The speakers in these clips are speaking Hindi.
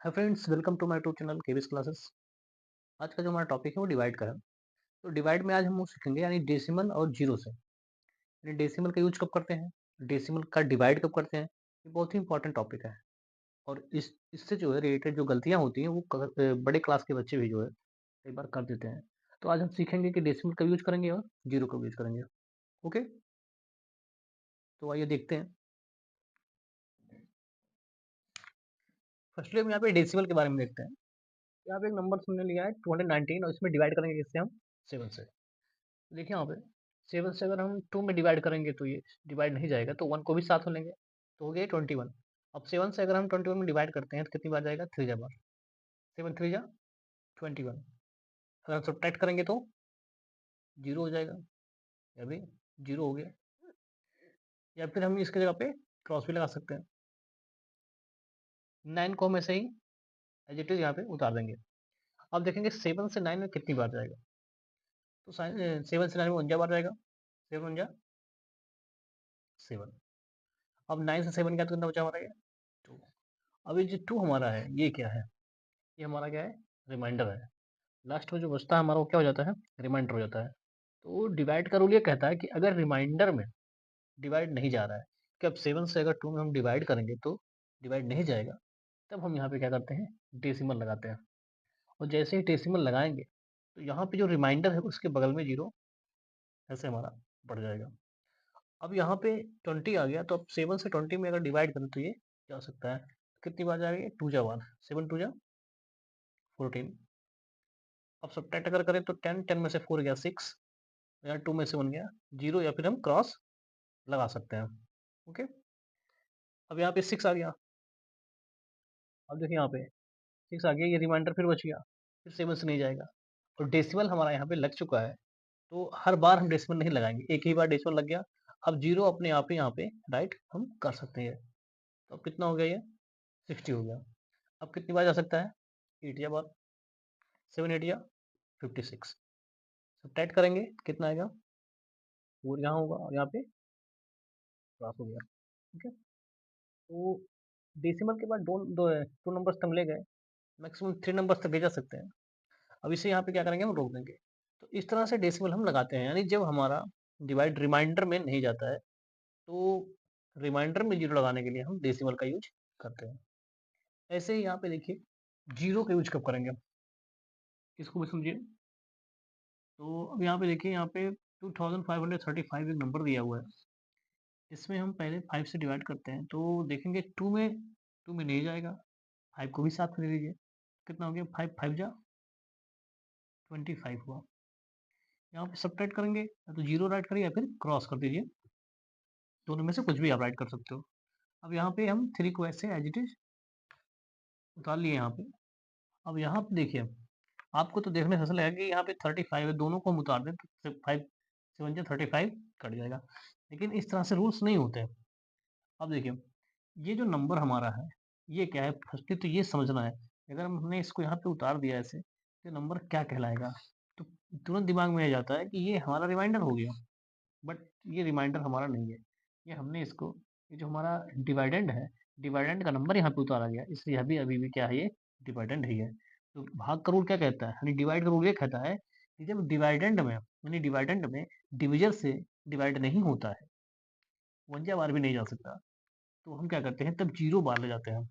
Hi friends, welcome to my YouTube channel KVS classes. आज का जो हमारा टॉपिक है वो डिवाइड का है। तो डिवाइड में आज हम वो सीखेंगे यानी डेसिमल और जीरो से। यानी डेसिमल का यूज कब करते हैं, डेसिमल का डिवाइड कब करते हैं। ये बहुत ही इंपॉर्टेंट टॉपिक है। और इससे जो है रिलेटेड जो गलतियां होती हैं वो बड़े क्लास के बच्चे भी जो है कई बार कर देते हैं। तो आज हम सीखेंगे कि डेसिमल का यूज करेंगे और जीरो का यूज करेंगे। ओके, तो आइए देखते हैं। फर्स्टली हम यहाँ पे डेसिमल के बारे में देखते हैं। यहाँ पे एक नंबर हमने लिया है 219 और इसमें डिवाइड करेंगे किससे हम, 7 से। देखिए यहाँ पे 7 से अगर हम 2 में डिवाइड करेंगे तो ये डिवाइड नहीं जाएगा, तो 1 को भी साथ में लेंगे तो हो गया 21। अब 7 से अगर हम 21 में डिवाइड करते हैं तो कितनी बार जाएगा, 3 बार। 7 3 जा 21। अगर हम सब्ट्रैक्ट करेंगे तो 0 हो जाएगा, या भी 0 हो गया। या फिर हम इसकी जगह पे क्रॉस भी लगा सकते हैं। 9 को हम ऐसे ही एज इट इज यहाँ पे उतार देंगे। अब देखेंगे 7 से 9 में कितनी बार जाएगा। तो 7 से 9 में 49 बार जाएगा। 7 जा 7। अब 9 से 7 क्या तो कितना बचा हमारा, ये 2। अब ये जो 2 हमारा है ये क्या है, ये हमारा क्या है, रिमाइंडर है। लास्ट में जो बचता है हमारा वो क्या हो जाता है, रिमाइंडर हो जाता है। तो डिवाइड का रूल ये कहता है कि अगर रिमाइंडर में डिवाइड नहीं जा रहा है, कि अब 7 से अगर 2 में हम डिवाइड करेंगे तो डिवाइड नहीं जाएगा, तब हम यहाँ पे क्या करते हैं, डेसिमल लगाते हैं। और जैसे ही डेसिमल लगाएंगे तो यहाँ पे जो रिमाइंडर है उसके बगल में 0 ऐसे हमारा बढ़ जाएगा। अब यहाँ पे 20 आ गया, तो अब 7 से 20 में अगर डिवाइड करें तो ये जा सकता है, कितनी बार जाएगी, 2 जा 1, 7 2 जा 14। अब सब्ट्रैक्ट अगर करें तो 10 10 में से 4 गया 6, या 2 में से 1 गया 0, या फिर हम क्रॉस लगा सकते हैं। ओके, अब यहाँ पे 6 आ गया। अब देखिए यहाँ पे 6 आ गया, ये रिमाइंडर फिर बच गया, फिर 7 से नहीं जाएगा। और डेसिमल हमारा यहाँ पे लग चुका है, तो हर बार हम डेसिमल नहीं लगाएंगे, एक ही बार डेसिमल लग गया। अब 0 अपने आप ही यहाँ पे राइट हम कर सकते हैं। तो अब कितना हो गया, ये 60 हो गया। अब कितनी बार जा सकता है, 8 या बार, 7 8 या 56। सब्ट्रैक्ट करेंगे कितना आएगा, 4 यहाँ होगा और यहाँ पे क्रॉस हो गया। ठीक है, तो डेसिमल के बाद दो दो टू नंबर्स तक ले गए, मैक्सिमम 3 नंबर्स तक ले जा सकते हैं। अब इसे यहाँ पे क्या करेंगे, हम रोक देंगे। तो इस तरह से डेसिमल हम लगाते हैं, यानी जब हमारा डिवाइड रिमाइंडर में नहीं जाता है तो रिमाइंडर में 0 लगाने के लिए हम डेसिमल का यूज करते हैं। ऐसे ही यहाँ पे देखिए 0 का यूज कब करेंगे हम, इसको भी समझिए। तो अब यहाँ पे देखिए, यहाँ पे 2535 एक नंबर दिया हुआ है, इसमें हम पहले 5 से डिवाइड करते हैं तो देखेंगे 2 में नहीं जाएगा, 5 को भी साथ में ले लीजिए, कितना हो गया, 5 5 जा 25 हुआ। यहाँ पे सब्ट्रैक्ट करेंगे, या तो 0 राइट करिए या फिर क्रॉस कर दीजिए, दोनों में से कुछ भी आप राइट कर सकते हो। अब यहाँ पे हम 3 को ऐसे एज इट इज उतार लिए यहाँ पे। अब यहाँ पे देखिए, आपको तो देखने से ऐसा लगेगा कि यहाँ पे 35 है, दोनों को हम उतार दें तो 5 7 जा 35 कट जाएगा, लेकिन इस तरह से रूल्स नहीं होते हैं। अब देखिए, ये जो नंबर हमारा है ये क्या है, फर्स्टली तो ये समझना है। अगर हमने इसको यहाँ पे उतार दिया ऐसे, तो नंबर क्या कहलाएगा, तो तुरंत दिमाग में आ जाता है कि ये हमारा रिमाइंडर हो गया। बट ये रिमाइंडर हमारा नहीं है, ये हमने इसको, ये जो हमारा डिवाइडेंड है, डिवाइडेंड का नंबर यहाँ पे उतारा गया, इसलिए अभी अभी भी क्या है, ये डिवाइडेंड ही है। तो भाग का रूल क्या कहता है, यानी डिवाइड का रूल ये कहता है कि जब डिवाइडेंड में, यानी डिवाइडेंड में डिविजर से डिवाइड नहीं होता है, 51 बार भी नहीं जा सकता, तो हम क्या करते हैं, तब 0 बार ले जाते हैं।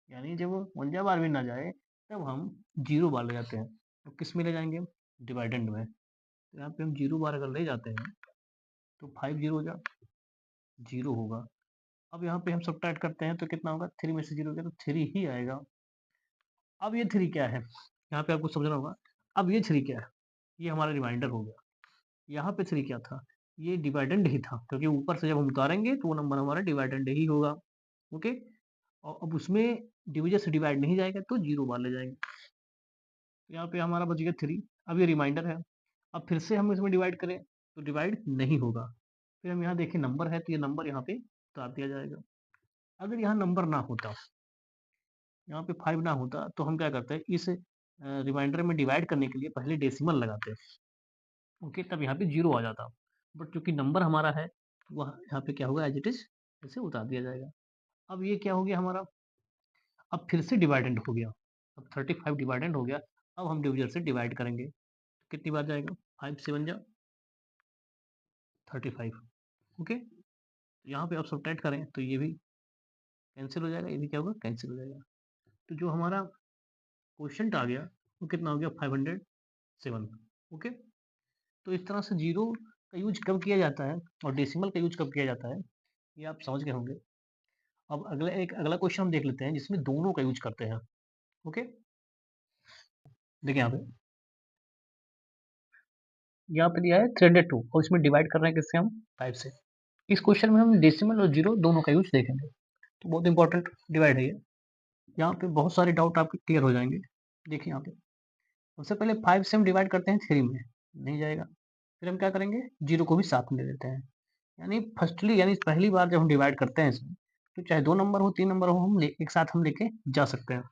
यानी जब 51 बार भी ना जाए तब हम 0 बार ले जाते हैं। तो किस में ले जाएंगे, डिवाइडेंड में। तो यहाँ पे हम 0 बार अगर ले जाते हैं तो 5 0 हो जा 0 होगा। अब यहाँ पे हम सब्ट्रैक्ट करते हैं तो कितना होगा, 3 में से 0 गया तो 3 ही आएगा। अब ये 3 क्या है, यहाँ पे आपको समझना होगा। अब ये 3 क्या है, ये हमारा रिमाइंडर हो गया। यहाँ पे 3 क्या था, ये डिवाइडेंड ही था, क्योंकि ऊपर से जब हम उतारेंगे तो वो नंबर हमारा डिवाइडेंड ही होगा। ओके, और अब उसमें डिविजन से डिवाइड नहीं जाएगा तो 0 बार ले जाएंगे। यहाँ पे हमारा बच गया 3। अब ये रिमाइंडर है, अब फिर से हम इसमें डिवाइड करें तो डिवाइड नहीं होगा। फिर हम यहाँ देखें नंबर है, तो ये नंबर यहाँ पे उतार दिया जाएगा। अगर यहाँ नंबर ना होता, यहाँ पे 5 ना होता, तो हम क्या करते हैं, इस रिमाइंडर में डिवाइड करने के लिए पहले डेसिमल लगाते हैं। ओके, तब यहाँ पे 0 आ जाता, बट क्योंकि नंबर हमारा है तो वह यहाँ पे क्या होगा, एज इट इज इसे उतार दिया जाएगा। अब ये क्या हो गया हमारा, अब फिर से डिवाइडेंड हो गया, अब 35 डिवाइडेंड हो गया, अब हम डिविजन से डिवाइड करेंगे, कितनी बार जाएगा, 5 7 जा 35। ओके, यहाँ पे आप सब्ट्रैक्ट करें तो ये भी कैंसिल हो जाएगा, ये भी क्या होगा, कैंसिल हो जाएगा। तो जो हमारा क्वोशिएंट आ गया वो कितना हो गया, 507। ओके, तो इस तरह से जीरो का यूज कब किया जाता है और डेसिमल का यूज कब किया जाता है, ये आप समझ गए होंगे। अब अगला क्वेश्चन हम देख लेते हैं जिसमें दोनों का यूज करते हैं। ओके, देखिए यहाँ पे दिया है 302 और इसमें डिवाइड कर रहे हैं किससे, हम 5 से। इस क्वेश्चन में हम डेसिमल और जीरो दोनों का यूज देखेंगे, तो बहुत इंपॉर्टेंट डिवाइड है ये। यहाँ पे बहुत सारे डाउट आपके क्लियर हो जाएंगे। देखिए यहाँ पे सबसे पहले 5 से हम डिवाइड करते हैं 3 में, नहीं जाएगा। फिर हम क्या करेंगे, जीरो को भी साथ में ले लेते हैं। यानी फर्स्टली यानी पहली बार जब हम डिवाइड करते हैं इसमें, तो चाहे 2 नंबर हो 3 नंबर हो, हम एक साथ हम लेके जा सकते हैं।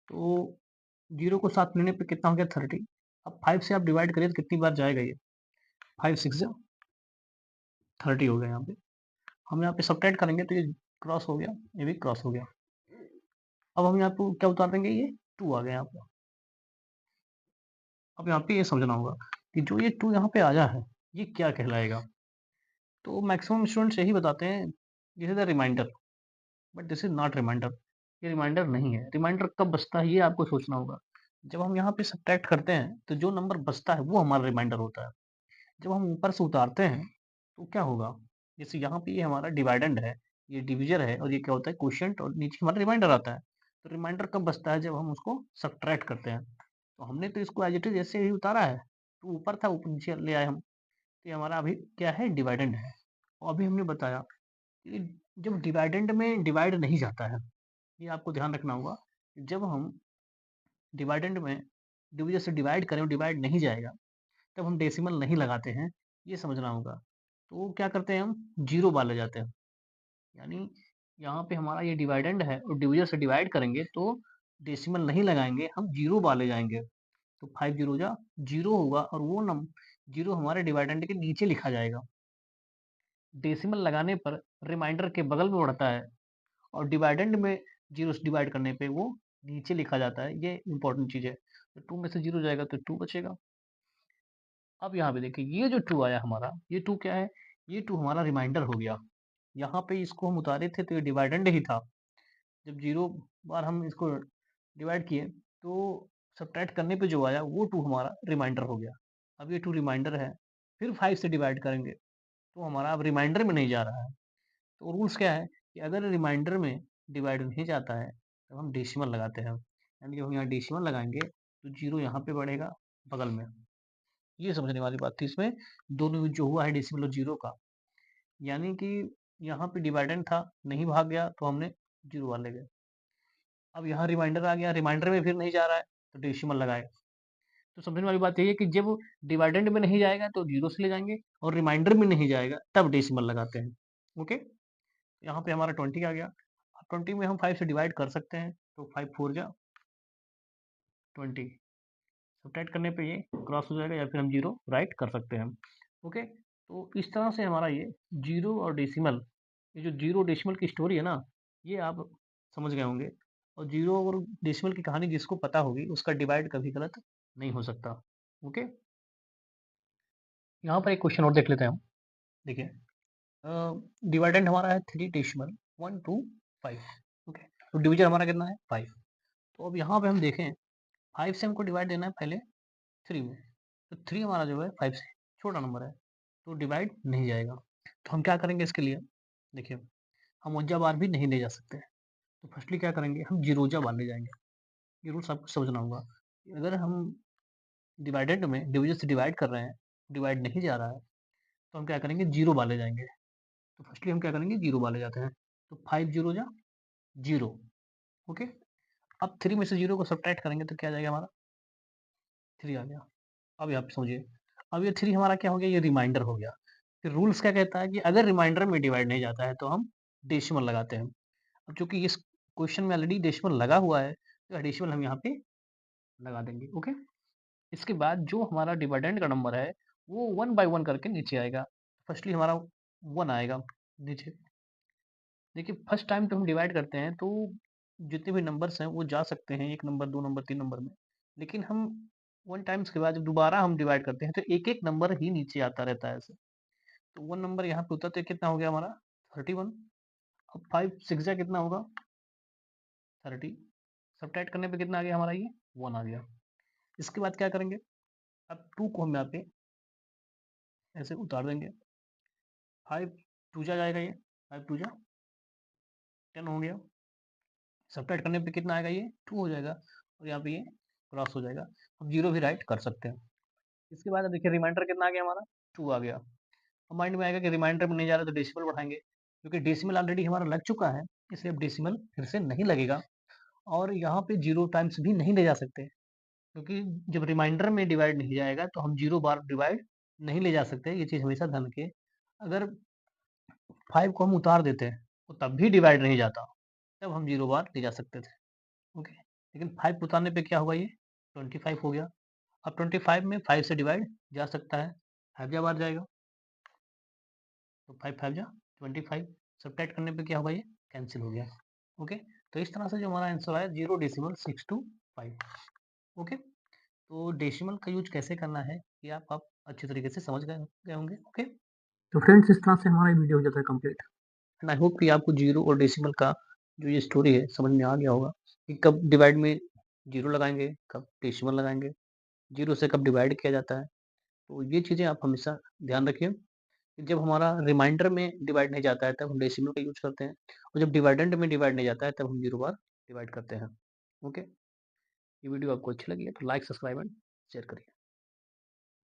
तो जीरो को साथ लेने पे कितना हो गया, 30। अब 5 से आप डिवाइड करिए तो कितनी बार जाएगा ये, 5 6 30 हो गया। यहाँ पे हम यहाँ पे सब्ट्रैक्ट करेंगे तो ये क्रॉस हो गया, ये भी क्रॉस हो गया। अब हम यहाँ पे क्या उतार देंगे, ये 2 आ गया यहाँ पे। अब यहाँ पे ये समझना होगा कि जो ये 2 यहाँ पे आया है ये क्या कहलाएगा। तो मैक्सिमम स्टूडेंट्स यही बताते हैं this is a reminder, but this is not reminder. ये रिमाइंडर नहीं है। रिमाइंडर कब बचता है ये आपको सोचना होगा। जब हम यहाँ पे सब्ट्रैक्ट करते हैं तो जो नंबर बचता है वो हमारा रिमाइंडर होता है। जब हम ऊपर से उतारते हैं तो क्या होगा, जैसे यहाँ पे ये हमारा डिवाइडेंड है, ये डिविजर है और ये क्या होता है, क्वोशिएंट, और नीचे हमारा रिमाइंडर आता है। तो रिमाइंडर कब बचता है, जब हम उसको सब्ट्रैक्ट करते हैं। तो हमने तो इसको एज इट इज ऐसे ही उतारा है, तो ऊपर था ऊपर नीचे ले आए हम, तो ये हमारा अभी क्या है, डिवाइडेंड है। और अभी हमने बताया कि जब डिवाइडेंड में डिवाइड नहीं जाता है, ये आपको ध्यान रखना होगा। जब हम डिवाइडेंड में डिविजन से डिवाइड करें और डिवाइड नहीं जाएगा, तब हम डेसिमल नहीं लगाते हैं, ये समझना होगा। तो क्या करते हैं, हम जीरो बार ले जाते हैं। यानी यहाँ पे हमारा ये डिवाइडेंड है और डिविजन से डिवाइड करेंगे तो डेसिमल नहीं लगाएंगे, हम जीरो बार ले जाएंगे। तो 5 जीरो जा जीरो होगा और वो जीरो हमारे डिवाइडेंड के नीचे लिखा जाएगा। डेसिमल लगाने पर रिमाइंडर के बगल में बढ़ता है और डिवाइडेंड में जीरो से डिवाइड करने पे वो नीचे लिखा जाता है। ये इंपॉर्टेंट चीज है। तो 2 में से जीरो जाएगा तो 2 बचेगा। अब यहाँ पे देखिए ये जो 2 आया हमारा, ये 2 क्या है, ये 2 हमारा रिमाइंडर हो गया। यहाँ पे इसको हम उतारे थे तो ये डिवाइडेंड ही था। जब जीरो बार हम इसको डिवाइड किए तो सब्ट्रैक्ट करने पे जो आया वो 2 हमारा रिमाइंडर हो गया। अब ये 2 रिमाइंडर है, फिर 5 से डिवाइड करेंगे तो हमारा अब रिमाइंडर में नहीं जा रहा है। तो रूल्स क्या है कि अगर रिमाइंडर में डिवाइड नहीं जाता है तो हम डेसिमल लगाते हैं। यानी जब हम यहाँ डेसिमल लगाएंगे तो जीरो यहाँ पे बढ़ेगा बगल में। ये समझने वाली बात थी इसमें, दोनों जो हुआ है डेसिमल और जीरो का। यानी कि यहाँ पे डिवाइडेंड था, नहीं भाग गया तो हमने जीरो वाले गए। अब यहाँ रिमाइंडर आ गया, रिमाइंडर में फिर नहीं जा रहा है तो डेसिमल लगाएगा। तो समझने वाली बात यही है कि जब डिवाइडेंड में नहीं जाएगा तो जीरो से ले जाएंगे और रिमाइंडर में नहीं जाएगा तब डेसिमल लगाते हैं। ओके, यहाँ पे हमारा 20 आ गया। 20 में हम 5 से डिवाइड कर सकते हैं तो 5 4 जा 20, सब्ट्रैक्ट करने पे ये क्रॉस हो जाएगा या फिर हम जीरो राइट कर सकते हैं। ओके, तो इस तरह से हमारा ये जीरो और डेसिमल, ये जो जीरो डेसिमल की स्टोरी है ना, ये आप समझ गए होंगे। और जीरो और डेसिमल की कहानी जिसको पता होगी उसका डिवाइड कभी गलत नहीं हो सकता। ओके, यहाँ पर एक क्वेश्चन और देख लेते हैं हम। देखिए डिवाइडेंड हमारा है 3 डेसिमल 1 2 5। ओके, तो डिविजन हमारा कितना है 5। तो अब यहाँ पे हम देखें 5 से हमको डिवाइड देना है पहले 3 में, तो 3 हमारा जो है 5 से छोटा नंबर है तो डिवाइड नहीं जाएगा। तो हम क्या करेंगे इसके लिए, देखिए हम उनजा बार भी नहीं ले जा सकते। तो फर्स्टली क्या करेंगे, हम जीरोजा बार ले जाएंगे। ये रूल सबको समझना होगा। अगर हम डिवाइडेड में डिवीजन से डिवाइड कर रहे हैं, डिवाइड नहीं जा रहा है, तो हम क्या करेंगे, जीरो बार ले जाएंगे। तो फर्स्टली हम क्या करेंगे, जीरो बार ले जाते हैं। तो 5 जीरो जा जीरो। ओके, अब 3 में से जीरो को सब्ट्रैक्ट करेंगे तो क्या जाएगा हमारा, 3 आ गया। अब यहाँ पे समझिए, अब ये 3 हमारा क्या हो गया, ये रिमाइंडर हो गया। फिर रूल्स क्या कहता है कि अगर रिमाइंडर में डिवाइड नहीं जाता है तो हम डेसिमल लगाते हैं। अब चूंकि इस क्वेश्चन में ऑलरेडी डेसिमल लगा हुआ है तो डेसिमल हम यहाँ पे लगा देंगे। ओके, इसके बाद जो हमारा डिविडेंड का नंबर है वो 1 बाय 1 करके नीचे आएगा। फर्स्टली हमारा 1 आएगा नीचे। देखिए फर्स्ट टाइम तो हम डिवाइड करते हैं तो जितने भी नंबर्स हैं वो जा सकते हैं 1 नंबर, 2 नंबर, 3 नंबर में। लेकिन हम 1 टाइम्स के बाद जब दोबारा हम डिवाइड करते हैं तो एक-एक नंबर ही नीचे आता रहता है ऐसे। तो 1 नंबर यहाँ पे होता है तो कितना हो गया हमारा 31। अब 5 6 जा कितना होगा 30। सब्ट्रैक्ट करने पे कितना आ गया हमारा ये 1 आ गया। इसके बाद क्या करेंगे, अब 2 को हम यहाँ पे ऐसे उतार देंगे। 5 2 जा जाएगा ये, 5 2 जा 10 हो गया। सब्ट्रैक्ट करने पे कितना आएगा ये 2 हो जाएगा और यहाँ पे ये क्रॉस हो जाएगा। हम 0 भी राइट कर सकते हैं। इसके बाद देखिए रिमाइंडर कितना आ गया हमारा 2 आ गया। अब माइंड में आएगा कि रिमाइंडर में नहीं जा रहा तो डेसिमल बढ़ाएँगे, क्योंकि डेसिमल ऑलरेडी हमारा लग चुका है, इसलिए अब डेसिमल फिर से नहीं लगेगा और यहाँ पे 0 टाइम्स भी नहीं ले जा सकते, क्योंकि जब रिमाइंडर में डिवाइड नहीं जाएगा तो हम 0 बार डिवाइड नहीं ले जा सकते, ये चीज़ हमेशा ध्यान रखिए। अगर 5 को हम उतार देते हैं, तो तब भी डिवाइड नहीं जाता, तब हम 0 बार ले जा सकते थे, ओके। लेकिन 5 उतारने पे क्या होगा ये 25 हो गया। अब 25 में 5 से डिवाइड जा सकता है, 5 जा बार जाएगा, तो 5 5 जा 25। सब्ट्रैक्ट करने पे क्या होगा ये कैंसिल हो गया, ओके। तो इस तरह से जो हमारा आंसर आया 0.625, ओके। तो डेसिमल का यूज कैसे करना है ये आप अच्छी तरीके से समझ गए होंगे, ओके। तो फ्रेंड्स इस तरह से हमारा वीडियो हो जाता है कंप्लीट एंड आई होप कि आपको जीरो और डेसिमल का जो ये स्टोरी है समझ में आ गया होगा कि कब डिवाइड में जीरो लगाएंगे, कब डेसिमल लगाएंगे, जीरो से कब डिवाइड किया जाता है। तो ये चीज़ें आप हमेशा ध्यान रखिए कि जब हमारा रिमाइंडर में डिवाइड नहीं जाता है तब हम डेसिमल का यूज करते हैं और जब डिवाइडेंड में डिवाइड नहीं जाता है तब हम जीरो बार डिवाइड करते हैं, ओके। ये वीडियो आपको अच्छी लगी है तो लाइक सब्सक्राइब एंड शेयर करिए।